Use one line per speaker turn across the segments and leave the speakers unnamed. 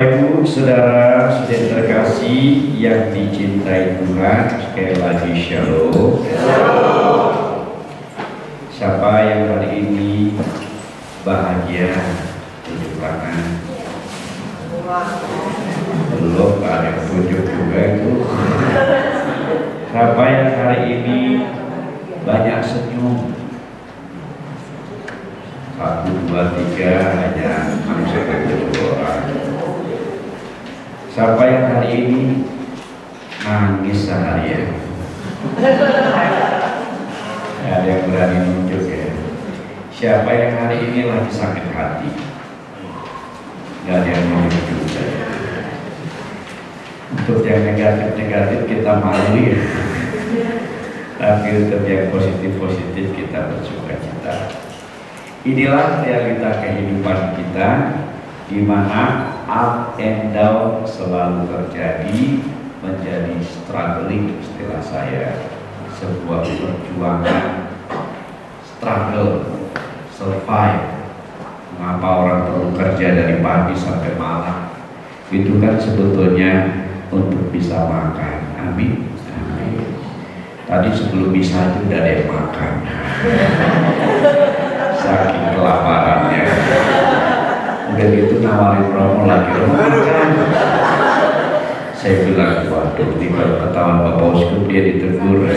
Ibu, saudara, saudara terkasih yang dicintai Tuhan, sekali lagi shalom. Siapa yang hari ini bahagia? Tunjuk tangan. Belum ada yang tunjuk juga itu. Siapa yang hari ini banyak senyum? 1, 2, 3 hanya manusia kedua orang. Siapa yang hari ini nangis seharian? Ada yang berani nunjuk ya. Siapa yang hari ini lagi sakit hati? Gak ada yang nunjuk juga. Untuk yang negatif-negatif kita malu ya. Tapi untuk yang positif-positif kita bersuka cita. Inilah realita kehidupan kita, di mana up and down selalu terjadi, menjadi struggling istilah saya, sebuah perjuangan, struggle, survive. Mengapa orang perlu kerja dari pagi sampai malam? Itu kan sebetulnya untuk bisa makan. Amin. Amin. Tadi sebelum bisa itu udah ada yang makan. Saking kelaparannya. Udah gitu nawarin promo lagi, makan. Saya bilang, waduh, di ketahuan Bapak Uskup dia ditegur.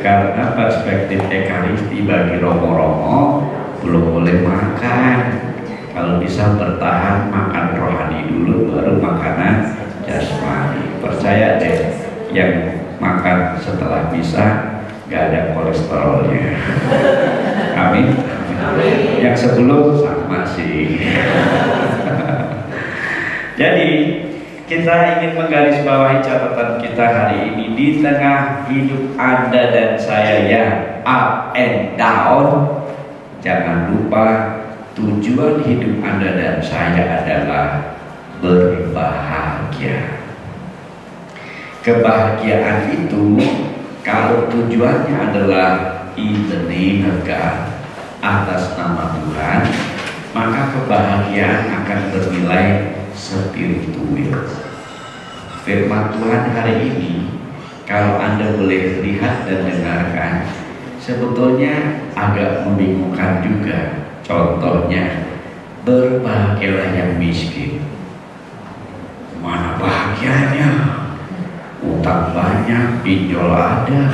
Karena perspektif ekaristi bagi romo-romo belum boleh makan. Kalau bisa bertahan makan rohani dulu, baru makanan jasmani. Percaya deh, yang makan setelah bisa gak ada kolesterolnya. Amin. Yang sebelum sama sih. Jadi kita ingin menggarisbawahi catatan kita hari ini. Di tengah hidup Anda dan saya yang up and down, jangan lupa tujuan hidup Anda dan saya adalah berbahagia. Kebahagiaan itu kalau tujuannya adalah in the name of God, atas nama Tuhan, maka kebahagiaan akan bernilai spiritual. Firman Tuhan hari ini, kalau Anda boleh lihat dan dengarkan, sebetulnya agak membingungkan juga. Contohnya, berbahagialah yang miskin. Mana bahagianya? Utang banyak, pinjol ada.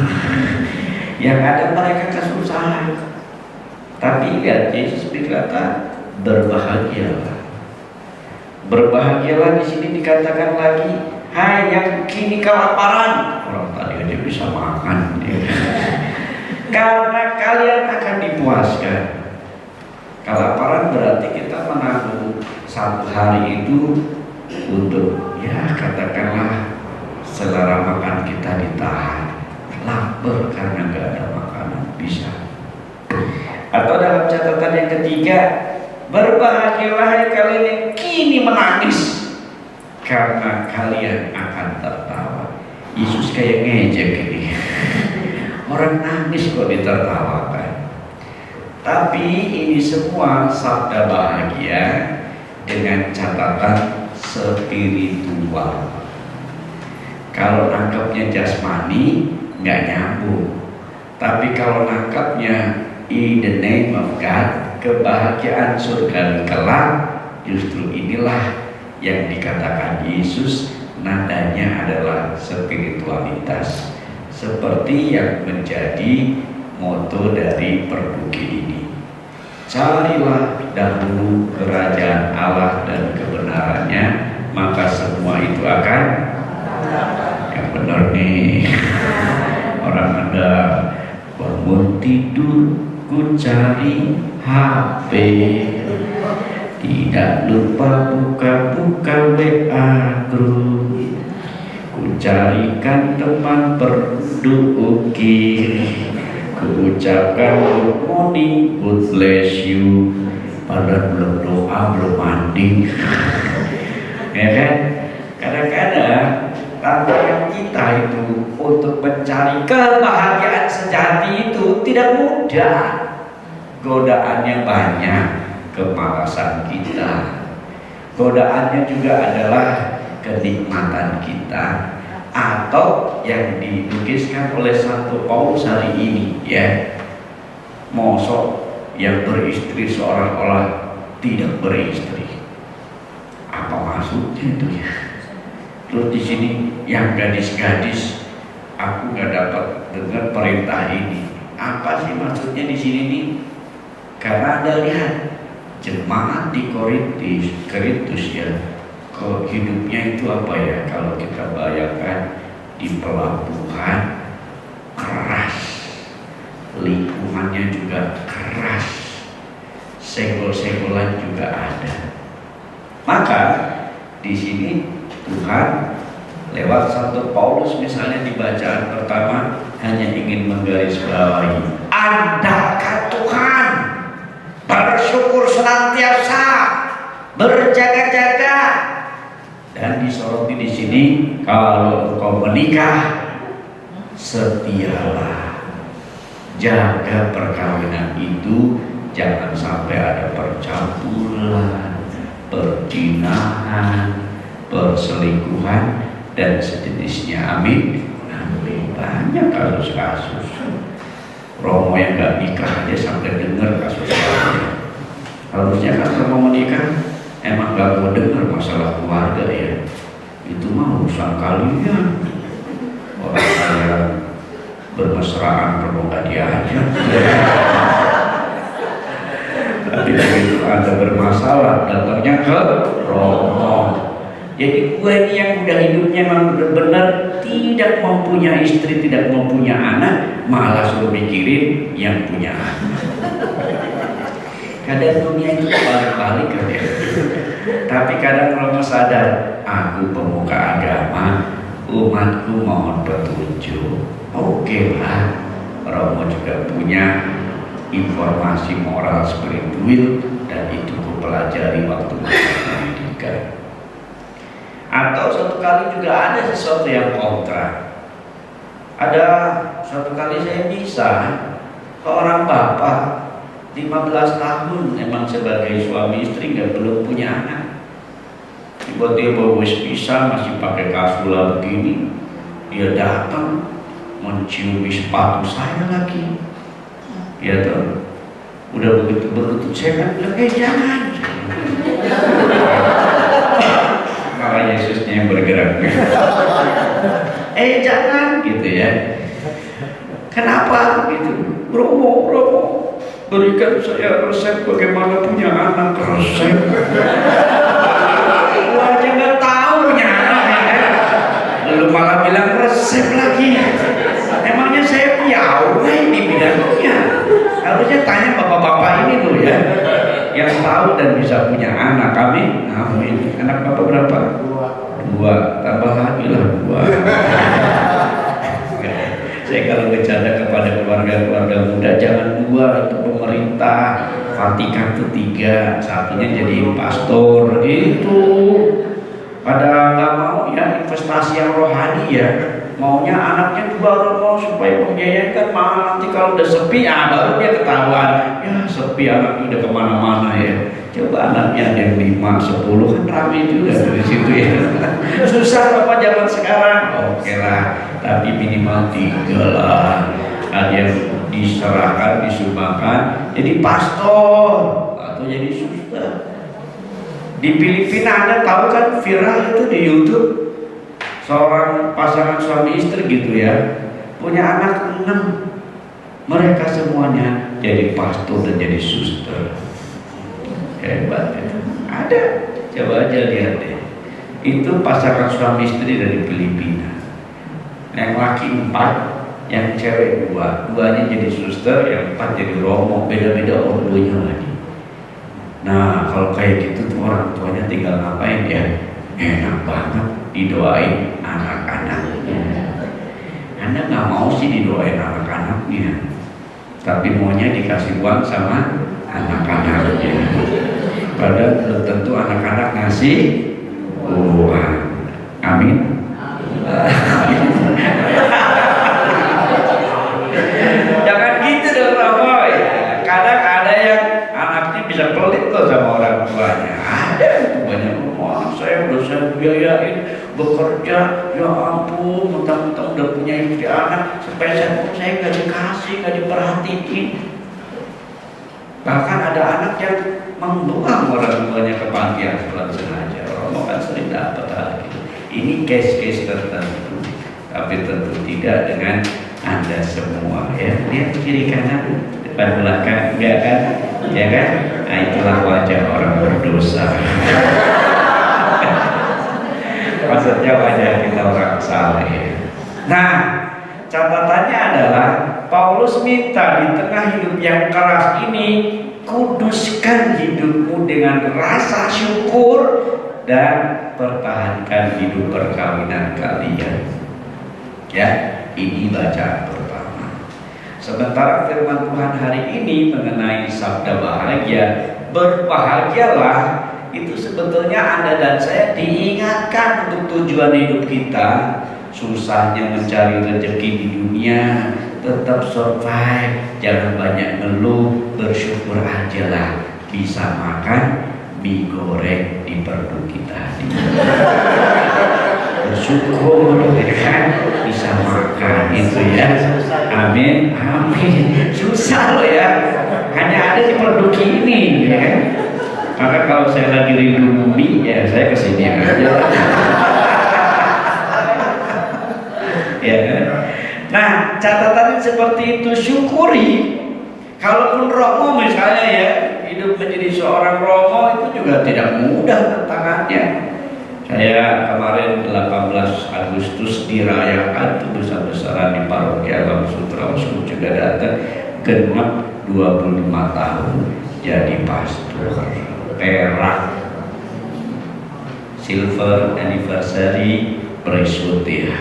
Yang ada mereka kesusahan. Tapi lihat, Yesus berkata berbahagialah. Berbahagialah di sini dikatakan lagi, hai yang kini kelaparan. Orang tadi aja bisa makan. Karena kalian akan dipuaskan. Kelaparan berarti kita menanggung satu hari itu untuk ya katakanlah selera makan kita ditahan. Lapar karena gak ada makanan, bisa. Atau dalam catatan yang ketiga, berbahagialah kalian yang kini menangis, karena kalian akan tertawa. Yesus kayak ngejek ini. Orang nangis kok ditertawakan. Tapi ini semua sabda bahagia dengan catatan spiritual. Kalau nangkepnya jasmani nggak nyambung. Tapi kalau nangkepnya in the name of God, kebahagiaan surga kelak, justru inilah yang dikatakan Yesus, nadanya adalah spiritualitas, seperti yang menjadi moto dari perbuki ini. Carilah dahulu kerajaan Allah dan kebenarannya, maka semua itu akan yang benar nih. Orang ada bangun tidur ku cari HP, tidak lupa buka-buka WA grup, ku carikan teman berduki, ku ucapkan good morning, good bless you, padahal belum doa, belum mandi. Ya kan? Kadang-kadang tantangan kita itu untuk mencari kebahagiaan sejati itu tidak mudah. Godaannya banyak, kemalasan kita, Godaannya juga adalah kenikmatan kita, atau yang dilukiskan oleh Santo Paulus hari ini, ya, mosok yang beristri seolah-olah tidak beristri. Apa maksudnya itu ya? Terus di sini yang gadis-gadis, aku nggak dapat dengar perintah ini. Apa sih maksudnya di sini nih? Karena Anda lihat jemaat di Korintus ya, hidupnya itu apa ya? Kalau kita bayangkan di pelabuhan keras, lingkungannya juga keras, segel-segelan juga ada. Maka di sini Tuhan lewat Santo Paulus misalnya di bacaan pertama hanya ingin menggarisbawahi, andalkan Tuhan, bersyukur senantiasa, berjaga-jaga, dan disoroti di sini, kalau engkau menikah, setialah, jaga perkawinan itu, jangan sampai ada percampuran, perzinahan, perselingkuhan dan sejenisnya. Amin. Amin. Banyak kasus-kasus. Romo yang nggak nikah aja sampai dengar kasus-kasusnya. Harusnya kan Romo menikah emang nggak mau dengar masalah keluarga ya. Itu mah urusan kalian. Orang kalian bermesraan Romo nggak diajak. Tapi begitu ada bermasalah datangnya ke Romo. Jadi gue ini yang udah hidupnya memang benar-benar tidak mempunyai istri, tidak mempunyai anak, malah suruh mikirin yang punya anak. Kadang dunia itu balik-balik kan ya. Tapi kadang kalau sadar, aku pemuka agama, umatku mohon petunjuk. Oke lah, Romo juga punya informasi moral spiritual dan itu ku pelajari waktu pendidikan. Atau satu kali juga ada sesuatu yang kontra. Ada satu kali saya bisa seorang bapak 15 tahun emang sebagai suami istri belum punya anak. Tiba-tiba wis bisa masih pakai kasula begini, dia datang menciumi sepatu saya lagi. Ya tuh, udah begitu berlutut saya kan bilang, jangan. Malah Yesusnya yang bergerak. Jangan gitu ya. Kenapa gitu? Romo, berikan saya resep bagaimana punya anak. Resep. Gua aja nggak tahu punya anak ya. Lalu malah bilang resep lagi. Emangnya saya piawai di bidangnya? Harusnya tanya bapak-bapak ini tuh ya, yang tahu dan bisa punya anak. Kami, amin. Anak bapak berapa? Dua. Tambah lagi lah 2. Saya kalau bercanda kepada keluarga-keluarga muda, jangan 2, itu pemerintah. Vatikan itu 3, satunya jadi pastor gitu. Pada nggak mau ya investasi yang rohani ya, maunya anaknya juga Romo supaya membiayakan. Mahal nanti kalau udah sepi, baru dia ketahuan. Ya sepi anaknya udah kemana-mana ya. Coba anaknya ada yang 5, 10 kan ramai juga dari situ ya. Susah Bapak zaman sekarang. Oke lah, tapi minimal 3 lah. Ada yang diserahkan, disumbangkan jadi pastor atau jadi suster. Di Filipina Anda tahu kan viral itu di YouTube, seorang pasangan suami istri gitu ya, punya anak 6, mereka semuanya jadi pastor dan jadi suster. Hebat itu. Ada, coba aja lihat deh. Itu pasangan suami istri dari Filipina. Yang laki 4, yang cewek 2, 2-nya jadi suster, yang 4 jadi romo, beda-beda ordonya lagi. Nah kalau kayak gitu tuh orang tuanya tinggal ngapain ya? Enak banget didoain anak-anaknya. Anda nggak mau sih didoain anak-anaknya, tapi maunya dikasih uang sama anak-anaknya. Padahal belum tentu anak-anak ngasih uang. Amin. Jangan gitu dong Romo. Kadang ada yang anaknya bisa pelit loh sama orang tuanya. Ada itu banyak. saya biayain bekerja, ya ampun, mentang-mentang udah punya istri anak, spesial pun saya nggak dikasih, nggak diperhatiin. Bahkan ada anak yang membuang orang tuanya ke panti asuhan sengaja. Romo kan sering dapat hal itu. Ini case-case tertentu, tapi tentu tidak dengan Anda semua ya. Lihat kiri kanan, depan belakang, enggak kan? Ya kan? Nah, itulah wajah orang berdosa. Maksudnya wajah kita orang saleh. Nah, catatannya adalah Paulus minta di tengah hidup yang keras ini, kuduskan hidupmu dengan rasa syukur dan pertahankan hidup perkawinan kalian. Ya, ini bacaan pertama. Sementara firman Tuhan hari ini mengenai sabda bahagia, berbahagialah, itu sebetulnya Anda dan saya diingatkan untuk tujuan hidup kita. Susahnya mencari rezeki di dunia, tetap survive, jangan banyak ngeluh, bersyukur aja lah. Bisa makan mie goreng di perut kita. Bersyukur ya kan, bisa makan itu ya. Amin, amin. Susah loh ya, hanya ada di perut ini ya kan. Maka kalau saya lagi rindu mie, ya saya kesini aja. Ya kan? Nah, catatannya seperti itu, syukuri. Kalaupun romo misalnya ya, hidup menjadi seorang romo itu juga tidak mudah tantangannya. Saya kemarin 18 Agustus dirayakan tuh besar-besaran di paroki Alam Sutra juga datang, genap 25 tahun jadi pastor. Perak silver anniversary preshoot ya,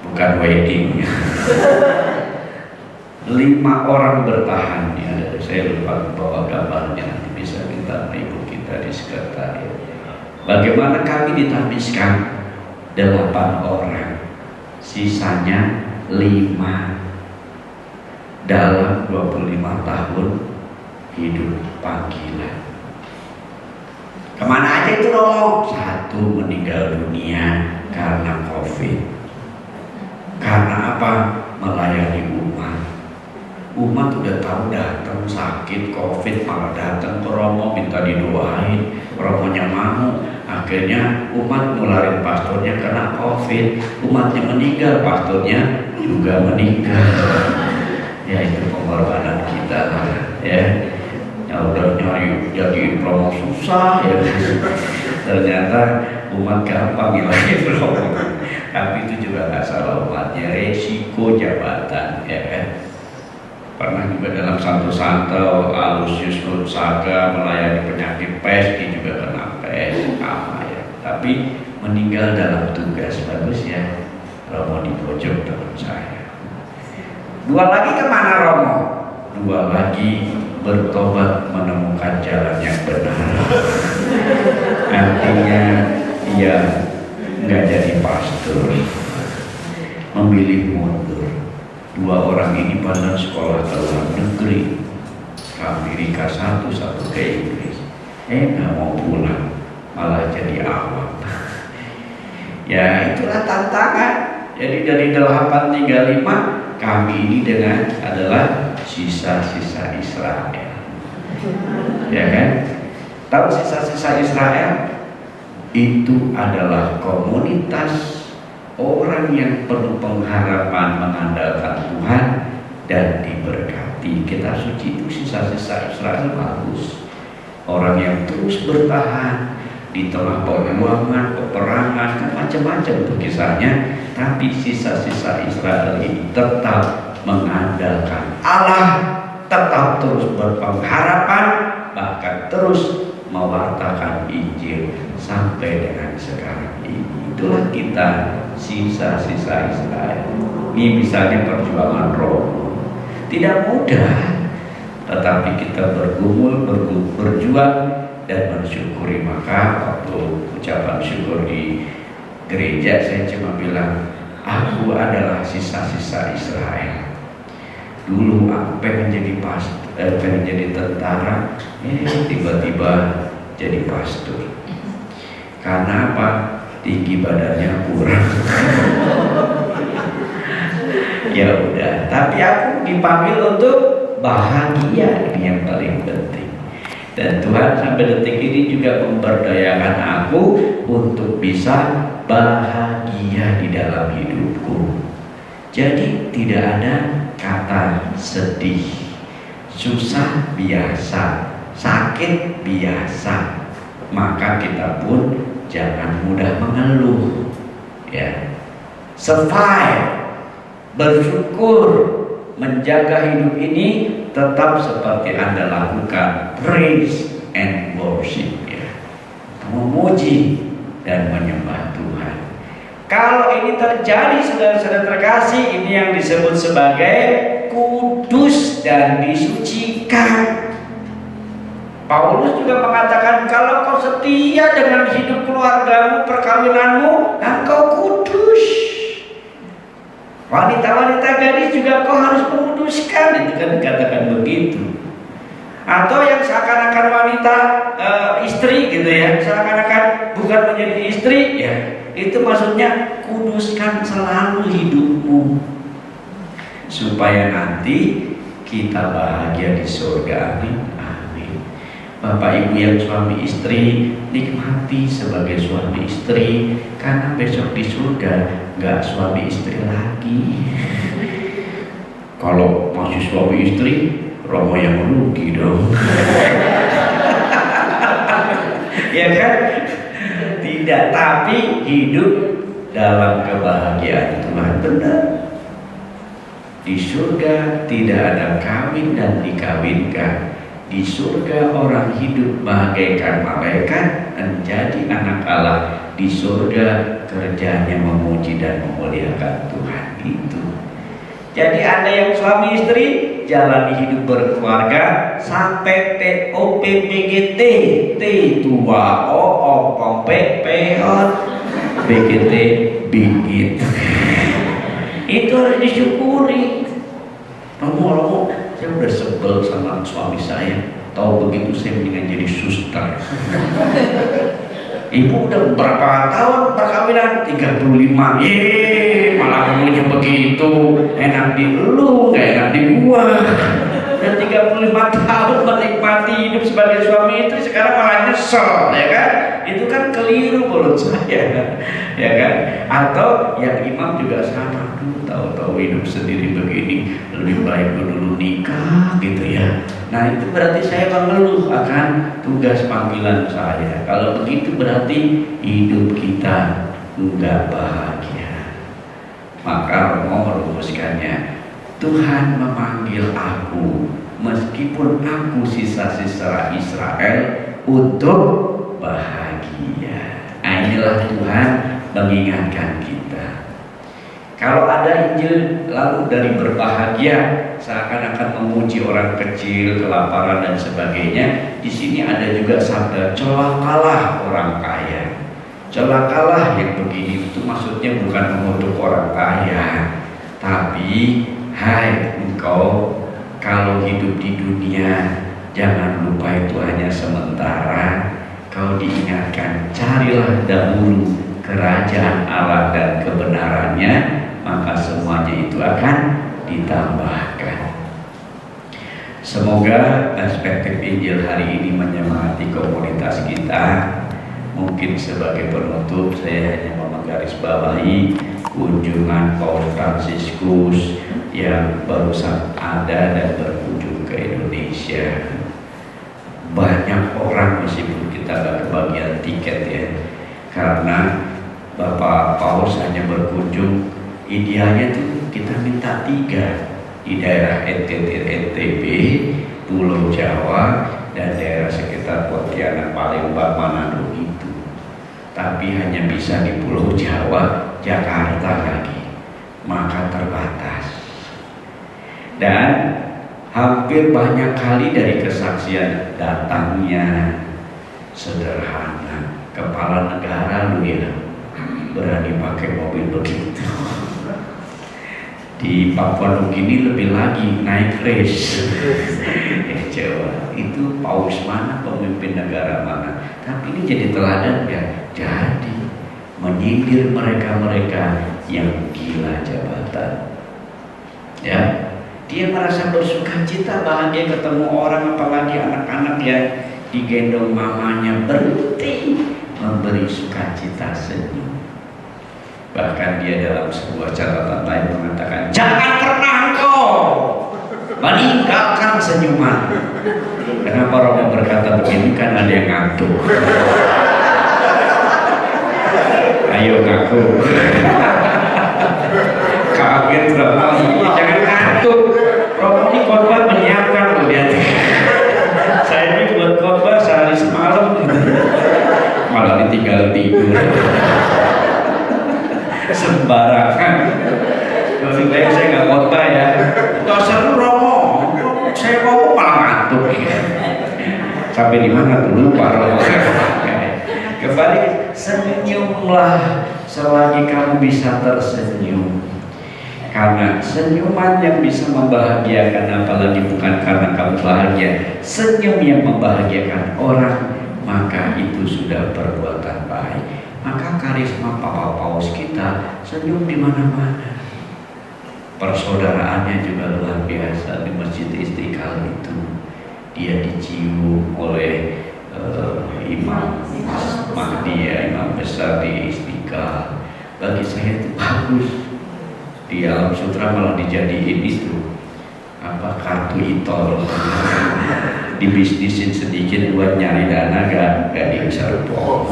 bukan wedding. 5 orang bertahan ya, saya lupa bawa gambarnya, nanti bisa minta ibu kita di sekretariat. Bagaimana kami ditahbiskan 8 orang, sisanya 5 dalam 25 tahun hidup panggilan. Kemana aja itu dong? 1 meninggal dunia karena COVID. Karena apa? Melayani umat. Umat udah tahu datang sakit COVID, malah datang ke Romo minta didoain. Romonya mau. Akhirnya umat nularin pastornya kena COVID. Umatnya meninggal, pastornya juga meninggal. Ya itu pengorbanan kita lah ya. Udah nyari jadiin promo susah ya, ternyata umat gampang ngilangin promo. Tapi itu juga nggak salah umatnya, resiko jabatan ya kan. Pernah juga dalam Santo Alusius Gonzaga melayani penyakit pes, dia juga kena pes sama ya, tapi meninggal dalam tugas. Bagus ya, Romo di pojok teman saya. 2 lagi kemana Romo? 2 lagi bertobat menemukan jalan yang benar. Artinya dia nggak jadi pastor, memilih mundur. 2 orang ini pada sekolah ke luar negeri, ke Amerika satu ke Inggris. Nggak mau pulang, malah jadi awam. Ya itulah tantangan. Jadi dari 8 tinggal 5, kami ini dengan adalah sisa-sisa Israel. Ya kan? Tahu sisa-sisa Israel? Itu adalah komunitas orang yang penuh pengharapan, mengandalkan Tuhan dan diberkati. Kitab suci itu sisa-sisa Israel bagus. Orang yang terus bertahan di tengah perjuangan, peperangan, kan macam-macam tuh kisahnya. Tapi sisa-sisa Israel ini tetap mengandalkan Allah, tetap terus berpengharapan, bahkan terus mewartakan Injil sampai dengan sekarang ini. Itulah kita, sisa-sisa Israel. Ini misalnya perjuangan Romo, tidak mudah, tetapi kita bergumul, berjuang dan bersyukuri. Maka waktu ucapan syukur di gereja saya cuma bilang, aku adalah sisa-sisa Israel. Dulu aku pengen jadi pengen jadi tentara, tiba-tiba jadi pastor. Karena apa? tinggi badannya kurang. Ya udah, tapi aku dipanggil untuk bahagia, ini yang paling penting. Dan Tuhan sampai detik ini juga memberdayakan aku untuk bisa bahagia di dalam hidupku. Jadi tidak ada kata sedih, susah biasa, sakit biasa. Maka kita pun jangan mudah mengeluh, ya. Survive, bersyukur, menjaga hidup ini tetap seperti Anda lakukan, praise and worship, ya. Memuji dan menyembah Tuhan. Kalau ini terjadi, saudara-saudara terkasih, ini yang disebut sebagai kudus dan disucikan. Paulus juga mengatakan, kalau kau setia dengan hidup keluargamu, perkawinanmu, engkau kudus. Wanita-wanita gadis juga kau harus menguduskan, itu kan dikatakan begitu. Atau yang seakan-akan wanita istri gitu ya, seakan-akan bukan menjadi istri, ya itu maksudnya kuduskan selalu hidupmu supaya nanti kita bahagia di surga. Amin, amin. Bapak ibu yang suami istri, nikmati sebagai suami istri, karena besok di surga nggak suami istri lagi. Kalau masih suami istri, Romo yang merugi dong. Ya kan? Tidak, tapi hidup dalam kebahagiaan Tuhan. Benar. Di surga tidak ada kawin dan dikawinkan. Di surga orang hidup bagaikan malaikat menjadi anak Allah. Di surga kerjanya memuji dan memuliakan Tuhan. Itu. Jadi Anda yang suami istri, jalani hidup berkeluarga sampai TOPPGT, T tua O O P P O BGT bingit. Itu harus disyukuri. Ngomong-ngomong, saya udah sebel sama suami saya. Tahu begitu saya mendingan jadi suster. Ibu udah berapa tahun perkawinan? 35. Malah ngomongnya begitu. Enak di lu, gak enak di gua. Udah 35 tahun menikmati hidup sebagai suami istri, sekarang malah nyesel, ya kan? Itu kan keliru menurut saya, ya kan? Atau yang imam juga sama, tahu-tahu hidup sendiri begini, lebih baik dulu nikah gitu ya. Nah itu berarti saya mengeluh akan tugas panggilan saya. Kalau begitu berarti hidup kita enggak bahagia. Maka mau merumuskannya, Tuhan memanggil aku meskipun aku sisa-sisa Israel untuk bahagia. Inilah Tuhan mengingatkan kita. Kalau ada Injil lalu dari berbahagia seakan-akan memuji orang kecil, kelaparan dan sebagainya, di sini ada juga sabda celakalah orang kaya. Celakalah yang begini itu maksudnya bukan mengutuk orang kaya, tapi hai engkau, kalau hidup di dunia jangan lupa itu hanya sementara. Kau diingatkan, carilah dahulu kerajaan Allah dan kebenarannya, maka semuanya itu akan ditambahkan. Semoga perspektif Injil hari ini menyemangati komunitas kita. Mungkin sebagai penutup saya hanya mau menggarisbawahi kunjungan Paus Fransiskus yang barusan ada dan berkunjung ke Indonesia. Banyak orang meskipun kita gak kebagian tiket ya, karena Bapak Paus hanya berkunjung, idealnya tuh kita minta 3 di daerah NTB, Pulau Jawa, dan daerah sekitar Pontianak, Palembang, Manado itu. Tapi hanya bisa di Pulau Jawa, Jakarta lagi, maka terbatas. Dan hampir banyak kali dari kesaksian datangnya sederhana. Kepala negara lu ya berani pakai mobil begitu. Di Papua Nugini lebih lagi naik race. Jawa itu paus mana, pemimpin negara mana. Tapi ini jadi teladan ya. Jadi menyindir mereka-mereka yang gila jabatan. Ya, dia merasa bersuka cita, bahagia ketemu orang, apalagi anak-anak yang digendong mamanya, berhenti memberi sukacita, senyum. Bahkan dia dalam sebuah catatan lain mengatakan, jangan pernah engkau meninggalkan senyuman. Kenapa Romo berkata begini? Kan ada yang ngantuk. Ayo ngaku. Kaget Romo, jangan ngantuk. Romo ini khotbah menyiapkan loh, lihat. Saya ini buat khotbah sehari semalam, malah ditinggal tidur. Sembarangan. Lebih baik saya nggak khotbah ya. Nggak seru Romo. Saya mau malah ngantuk. Sampai di mana dulu Pak Romo? Kembali, senyumlah selagi kamu bisa tersenyum. Karena senyuman yang bisa membahagiakan, apalagi bukan karena kamu bahagia, senyum yang membahagiakan orang, maka itu sudah perbuatan baik. Maka karisma Papa Paus kita senyum di mana-mana. Persaudaraannya juga luar biasa di Masjid Istiqlal itu. Dia dicium oleh Imam Mahdi, imam besar di Istiqlal. Bagi saya itu bagus. Di Alam Sutra malah dijadiin itu kartu itol. Dibisnisin sedikit buat nyari dana, gak diserpong.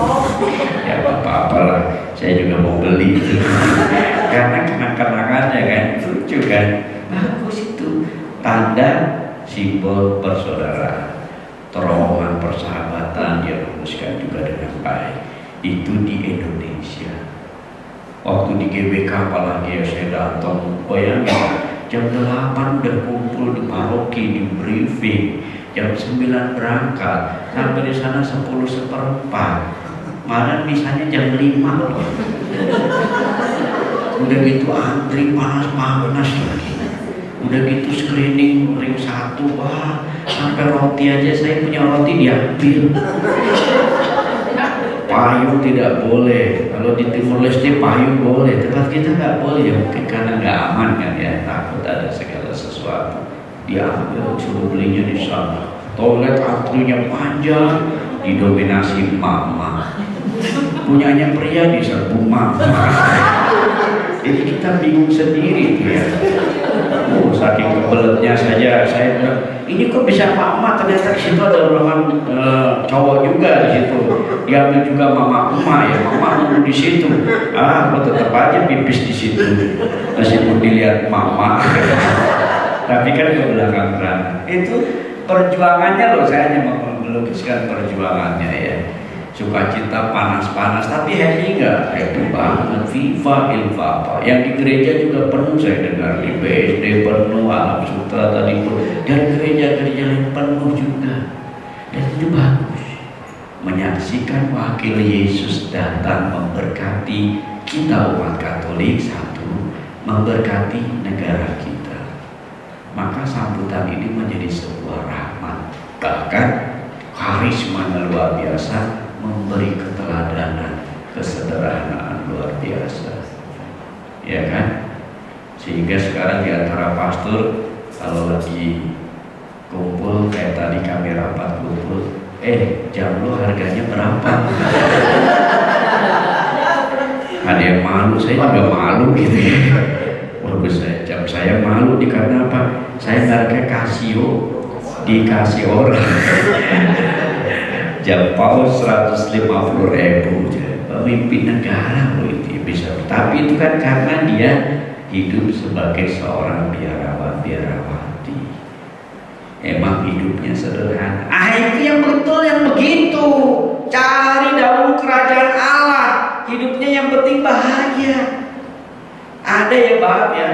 Ya apa-apalah, saya juga mau beli itu. Karena kenang-kenangannya kan lucu kan, bagus itu, tanda simbol persaudaraan, terowongan persahabatan dia rumuskan juga dengan baik. Itu di Indonesia. Waktu di GBK apalagi ya, saya datang, bayangin jam 8 udah kumpul di paroki, di briefing, jam 9 berangkat, sampai di sana 10:15. Malah misalnya jam 5 loh. Udah gitu antri panas lagi. Udah gitu screening ring 1, wah, sampai roti aja saya punya roti diambil. Payung tidak boleh. Kalau di Timur Leste payung boleh, tempat kita nggak boleh ya, mungkin karena nggak aman kan ya, takut ada segala sesuatu. Diambil, suruh belinya di sana. Toilet antrinya panjang, didominasi mama. Punyanya pria diserbu mama. Jadi kita bingung sendiri tuh ya. Saking kebeletnya saja saya bilang, ini kok bisa mama, ternyata di situ ada ruangan cowok juga di situ. Diambil juga mama ya, mama nunggu di situ. Kok tetap aja pipis di situ. Meskipun dilihat mama. Tapi kan ke belakang. Itu perjuangannya loh, saya hanya melukiskan perjuangannya ya. Sukacita panas-panas, tapi happy nggak? Happy banget. Viva il Papa. Yang di gereja juga penuh, saya dengar di BSD penuh, Alam Sutra tadi pun, dan gereja-gereja lain penuh juga. Dan itu bagus. Menyaksikan wakil Yesus datang memberkati kita umat Katolik, satu, memberkati negara kita. Maka sambutan ini menjadi sebuah rahmat. Bahkan karismanya luar biasa, memberi keteladanan, kesederhanaan luar biasa, ya kan? Sehingga sekarang di antara pastor kalau lagi kumpul kayak tadi kami rapat kumpul, jam lu harganya berapa? Ada yang malu, saya juga malu gitu ya. Bagus, jam saya malu karena apa? Saya harga Casio dikasih orang. Jam paus 150.000, pemimpin negara loh itu bisa. Tapi itu kan karena dia hidup sebagai seorang biarawati. Emang hidupnya sederhana. Itu yang betul, yang begitu. Cari dahulu kerajaan Allah. Hidupnya yang penting bahagia. Ada ya bahagia,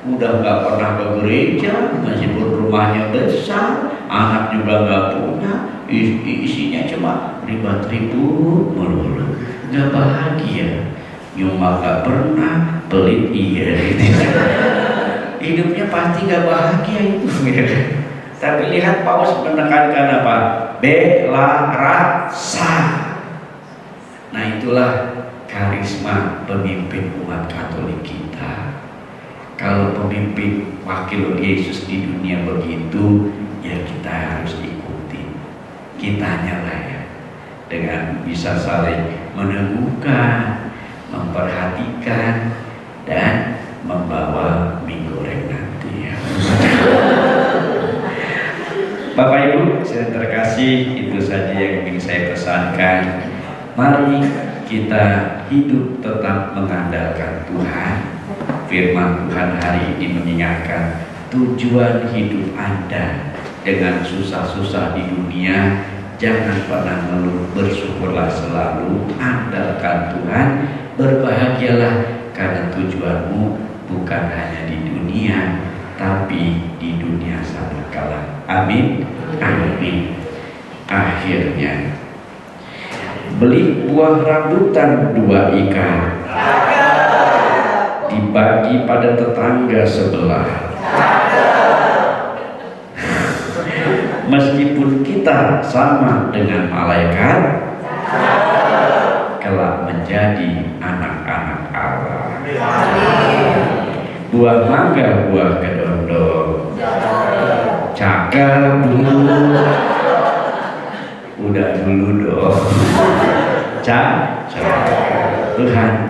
udah nggak pernah ke gereja, meskipun rumahnya besar, anak juga nggak punya. Isinya cuma ribut-ribut melulu, nggak bahagia. Nyumbang nggak pernah, pelit iya. Hidupnya pasti nggak bahagia itu. Tapi lihat Paus menekankan apa? Bela rasa. Nah itulah karisma pemimpin umat Katolik kita. Kalau pemimpin wakil Yesus di dunia begitu, ya kita harus ikuti. Kitanya lah ya, dengan bisa saling meneguhkan, memperhatikan, dan membawa mie goreng nanti ya. Bapak Ibu saya terkasih, itu saja yang ingin saya pesankan. Mari kita hidup tetap mengandalkan Tuhan. Firman Tuhan hari ini mengingatkan tujuan hidup Anda dengan susah-susah di dunia. Jangan pernah mengeluh, bersyukurlah selalu, andalkan Tuhan, berbahagialah karena tujuanmu bukan hanya di dunia, tapi di dunia sanatkala. Amin. Amin. Akhirnya beli buah rambutan 2 ikat, dibagi pada tetangga sebelah. Meskipun kita sama dengan malaikat, kelak menjadi anak-anak Allah. Buah mangga, buah kedondong, cakep bu. Udah dulu dong. Tuhan